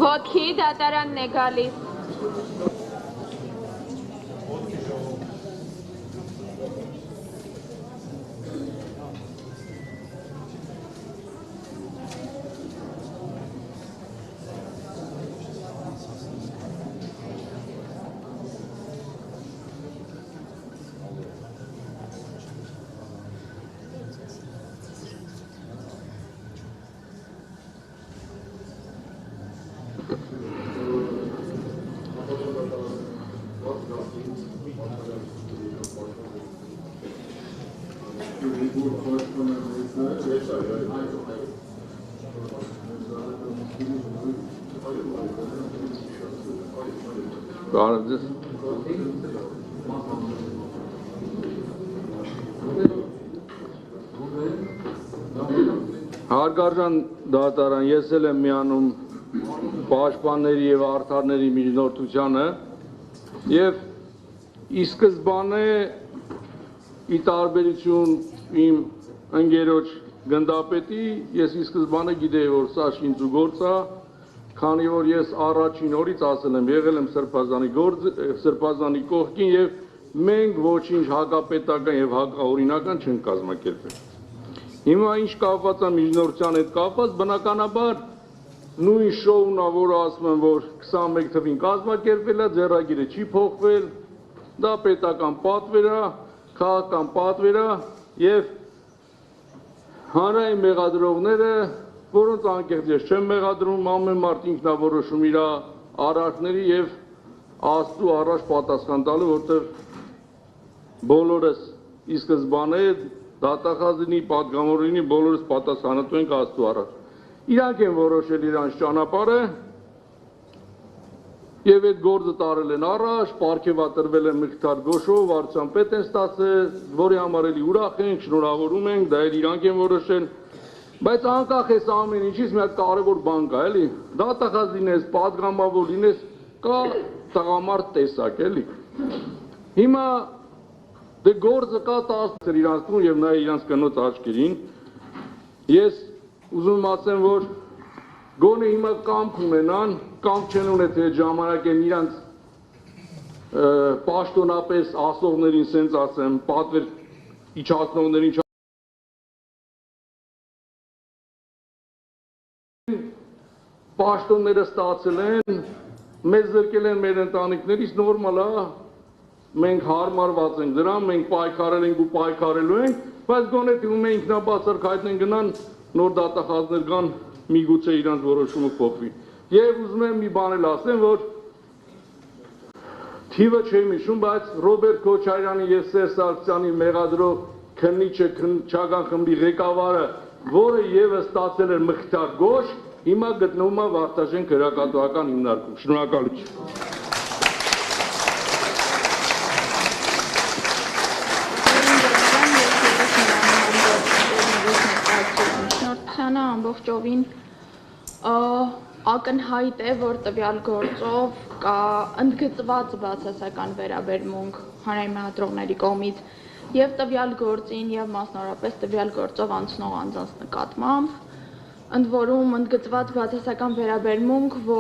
Ոտքի դատարանն է գալիս։ Հարգարժան դատարան, ես էլ եմ միանում պաշտպանների եւ արդարների միջնորդությանը եւ ի սկզբանե ի տարբերություն իմ ընկերոջ գնդապետի ես ի սկզբանե գիտեի որ սա շինծուգործ է, քանի որ ես առաջին օրից ասել եմ եղել եմ սրբազանի կողքին եւ մենք ոչինչ հակապետական եւ հակաօրինական չենք կազմակերպել։ Հիմա ինչ կապված է միջնորդության հետ կապված, բնականաբար նույն շոուն է, որը ասում են, որ 21 թվին կազմակերպվել է, ձեռագիրը չի փոխվել, դա պետական պատվեր է, քաղաքական պատվեր է եւ հանրային մեղադրողները, որոնց անկեղծ ես չեմ մեղադրում, ամեն մարդ ինքնավորոշում իր արարքների եւ Աստծո առաջ պատասխան տալու, որտեղ բոլորս ի սկզբանե դատախազինի, պատգամավորինի բոլորս պատասխանատու ենք Աստծո առաջ։ Իրանք են որոշել իրանց ճանապարհը եւ այդ գործը տարել են առաջ, պարգևատրվել են Մխիթար Գոշով, վարչապետ են ստացել, որի համար էլի ուրախ ենք, շնորհավորում ենք, դա էլ իրանք են որոշել, բայց անկախ էս ամեն ինչից մի հատ կարևոր բան կա, էլի, դատախազին ես, պատգամավոր լինես, կա տղամարդ տեսակ, էլի։ Հիմա դե գործը կա 10 իրանց տուն եւ նա իրանց կնոջ աչքերին։ Ես ուզում ասեմ, որ գոնե հիմա կամք ունենան, կամք չեն ունեցել այդ ժամանակեն իրանց պաշտոնապես ասողներին սենց ասեմ, պատվեր իջացնողներին պաշտոնները ստացել են, մեզ զրկել են մեր ընտանիքներից, նորմալ է, մենք հարմարված ենք դրան, մենք պայքարել ենք ու պայքարելու ենք, բայց գոնե թվում է ինքնաբացարկ հայտնեն գնան, նոր դատախազներ կան, միգուցե իրանց որոշումը փոխվի։ Եվ ուզում եմ մի բան էլ ասեմ, որ թիվը չեմ հիշում, բայց Ռոբերտ Քոչարյանի եւ Սերժ Սարգսյանի մեղադրող քննիչը քննչական խմբի ղեկավարը, որը եւս ստացել էր Մխիթար Գոշ, հիմա գտնվում է Վարդաշեն քրեակատվական հիմնարկում։ Շնորհակալություն։ Ամբողջովին ակնհայտ է, որ տվյալ գործով կա ընդգծված բացասական վերաբերմունք հանրային մեղադրողների կողմից եւ տվյալ գործին եւ մասնավորապես տվյալ գործով անցնող անձանց նկատմամբ, ընդ որում ընդգծված բացասական վերաբերմունք,